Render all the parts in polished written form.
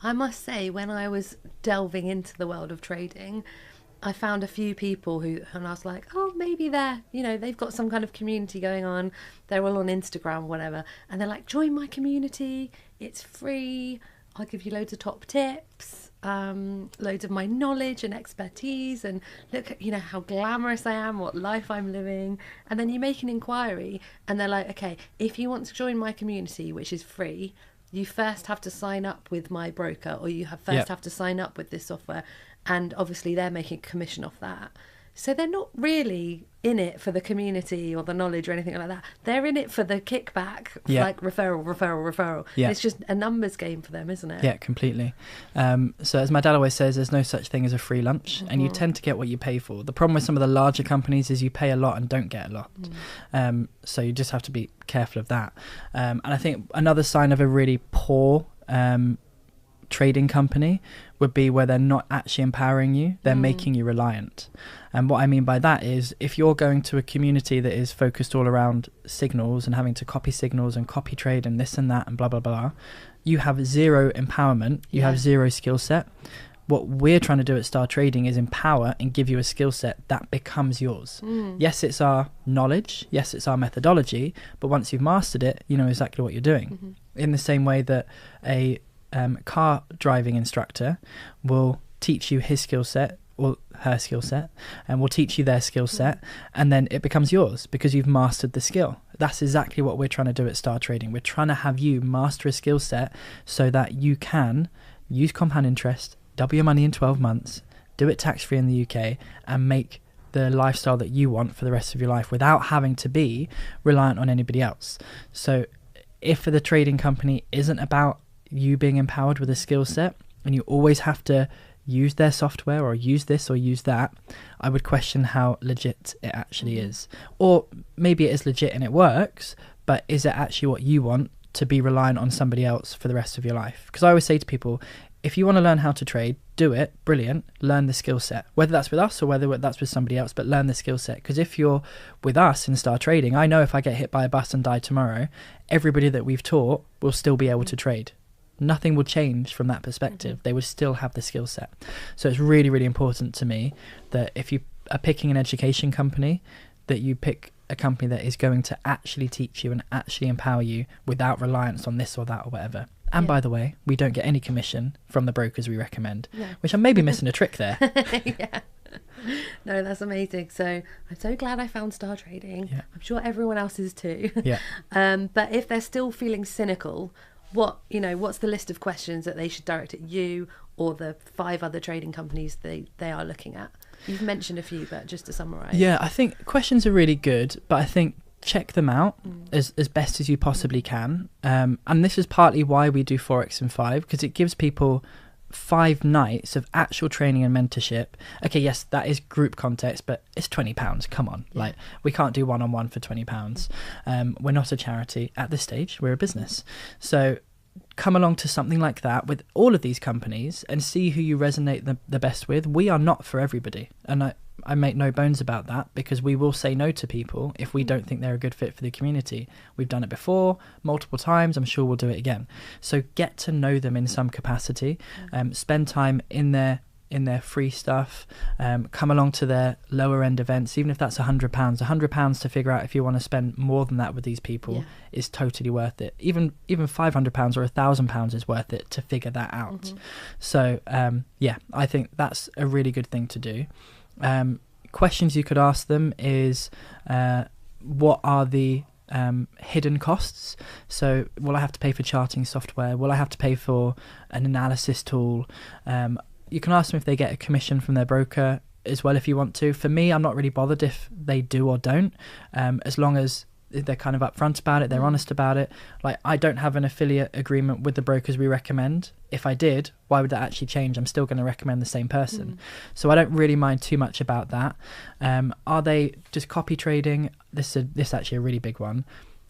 I must say, when I was delving into the world of trading, I found a few people and I was like, oh, maybe they've got some kind of community going on. They're all on Instagram, whatever. And they're like, join my community. It's free. I'll give you loads of top tips, loads of my knowledge and expertise. And look at, how glamorous I am, what life I'm living. And then you make an inquiry and they're like, okay, if you want to join my community, which is free, you first have to sign up with my broker, or you have to sign up with this software. And obviously they're making a commission off that. So they're not really in it for the community or the knowledge or anything like that. They're in it for the kickback, like referral. Yeah. It's just a numbers game for them, isn't it? Yeah, completely. So as my dad always says, there's no such thing as a free lunch, and you tend to get what you pay for. The problem with some of the larger companies is you pay a lot and don't get a lot. So you just have to be careful of that. And I think another sign of a really poor trading company would be where they're not actually empowering you, they're making you reliant. And what I mean by that is, if you're going to a community that is focused all around signals and having to copy signals and copy trade and this and that and blah blah blah, you have zero empowerment, you have zero skill set. What we're trying to do at STARTrading is empower and give you a skill set that becomes yours. Yes, it's our knowledge, yes, it's our methodology, but once you've mastered it, you know exactly what you're doing. In the same way that a car driving instructor will teach you his skill set or her skill set, and will teach you their skill set, and then it becomes yours because you've mastered the skill. That's exactly what we're trying to do at STARTrading. We're trying to have you master a skill set so that you can use compound interest, double your money in 12 months, do it tax-free in the UK, and make the lifestyle that you want for the rest of your life without having to be reliant on anybody else. So if the trading company isn't about you being empowered with a skill set, and you always have to use their software or use this or use that, I would question how legit it actually is. Or maybe it is legit and it works, but is it actually what you want to be reliant on somebody else for the rest of your life? Because I always say to people, if you want to learn how to trade, do it, brilliant, learn the skill set, whether that's with us or whether that's with somebody else, but learn the skill set. Because if you're with us in STARTrading, I know if I get hit by a bus and die tomorrow, everybody that we've taught will still be able to trade. Nothing will change from that perspective. They would still have the skill set. So it's really, really important to me that if you are picking an education company, that you pick a company that is going to actually teach you and actually empower you without reliance on this or that or whatever. And by the way, we don't get any commission from the brokers we recommend, which I'm maybe missing a trick there. No, that's amazing. So I'm so glad I found STARTrading. I'm sure everyone else is too. But if they're still feeling cynical, what's the list of questions that they should direct at you or the 5 other trading companies they are looking at? You've mentioned a few, but just to summarise. Yeah, I think questions are really good, but I think check them out as best as you possibly can. And this is partly why we do Forex in 5, because it gives people 5 nights of actual training and mentorship. Okay, yes, that is group context, but it's £20. Come on, like we can't do one-on-one for £20. We're not a charity at this stage, we're a business. So come along to something like that with all of these companies and see who you resonate the best with. We are not for everybody, and I make no bones about that, because we will say no to people if we don't think they're a good fit for the community. We've done it before multiple times. I'm sure we'll do it again. So get to know them in some capacity. Spend time in their free stuff. Come along to their lower end events, even if that's £100 to figure out if you want to spend more than that with these people is totally worth it. Even £500 or £1,000 is worth it to figure that out. So I think that's a really good thing to do. Questions you could ask them is what are the hidden costs? So will I have to pay for charting software? Will I have to pay for an analysis tool? You can ask them if they get a commission from their broker as well if you want to. For me, I'm not really bothered if they do or don't, as long as they're kind of upfront about it, they're honest about it. Like, I don't have an affiliate agreement with the brokers we recommend. If I did, why would that actually change? I'm still going to recommend the same person. So I don't really mind too much about that. Are they just copy trading? This is actually a really big one.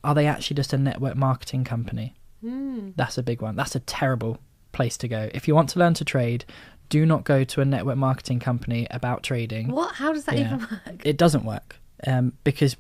Are they actually just a network marketing company? That's a big one. That's a terrible place to go. If you want to learn to trade, do not go to a network marketing company about trading. What? How does that even work? It doesn't work, because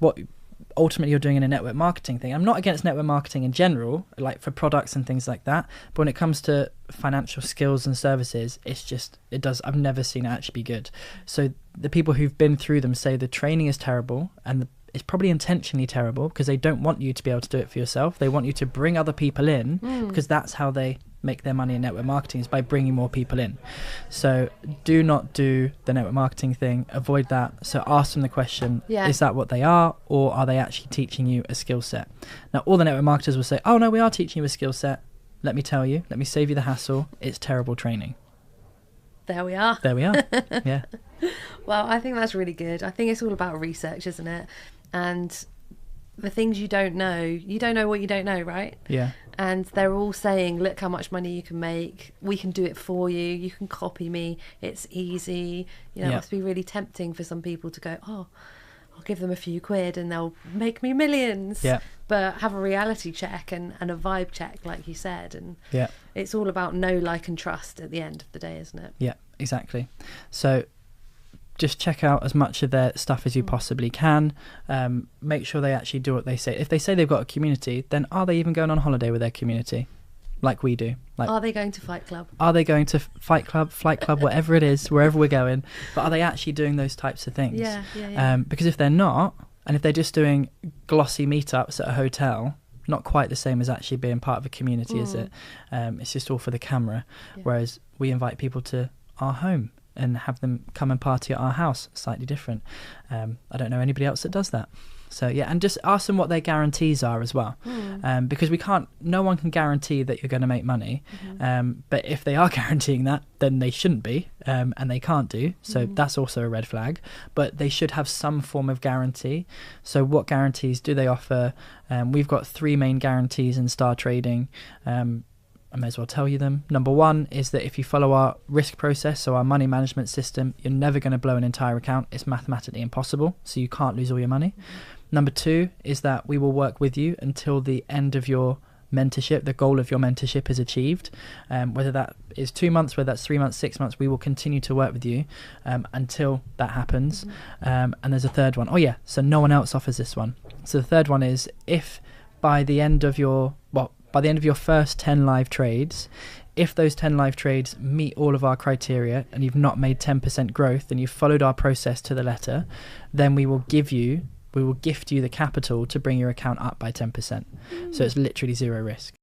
ultimately you're doing in a network marketing thing. I'm not against network marketing in general, like for products and things like that, but when it comes to financial skills and services, I've never seen it actually be good. So the people who've been through them say the training is terrible, and it's probably intentionally terrible because they don't want you to be able to do it for yourself. They want you to bring other people in, because that's how they make their money in network marketing, is by bringing more people in. So do not do the network marketing thing, avoid that. So ask them the question, is that what they are, or are they actually teaching you a skill set? Now all the network marketers will say, oh no, we are teaching you a skill set. Let me tell you, let me save you the hassle, it's terrible training. There we are. Yeah. Well, I think that's really good. I think it's all about research, isn't it? And the things you don't know what you don't know, right? Yeah. And they're all saying, look how much money you can make, we can do it for you, you can copy me, it's easy. It must be really tempting for some people to go, oh, I'll give them a few quid and they'll make me millions. Yeah. But have a reality check and a vibe check, like you said. And it's all about know, like and trust at the end of the day, isn't it? Yeah, exactly. So just check out as much of their stuff as you possibly can. Make sure they actually do what they say. If they say they've got a community, then are they even going on holiday with their community like we do? Like, are they going to Fight Club? Are they going to Fight Club, Flight Club, whatever it is, wherever we're going? But are they actually doing those types of things? Yeah. Because if they're not, and if they're just doing glossy meetups at a hotel, not quite the same as actually being part of a community, is it? It's just all for the camera. Whereas we invite people to our home and have them come and party at our house. Slightly different. I don't know anybody else that does that. So yeah, and just ask them what their guarantees are as well, because no one can guarantee that you're going to make money, but if they are guaranteeing that, then they shouldn't be, and they can't do, so that's also a red flag. But they should have some form of guarantee. So what guarantees do they offer? We've got 3 main guarantees in STARTrading. I may as well tell you them. Number 1 is that if you follow our risk process, so our money management system, you're never going to blow an entire account. It's mathematically impossible, so you can't lose all your money. Number 2 is that we will work with you until the end of your mentorship, the goal of your mentorship is achieved. Whether that is 2 months, whether that's 3 months, 6 months, we will continue to work with you until that happens. And there's a third one. So no one else offers this one. So the third one is, if by the end of your first 10 live trades, if those 10 live trades meet all of our criteria and you've not made 10% growth and you've followed our process to the letter, then we will gift you the capital to bring your account up by 10%. So it's literally zero risk.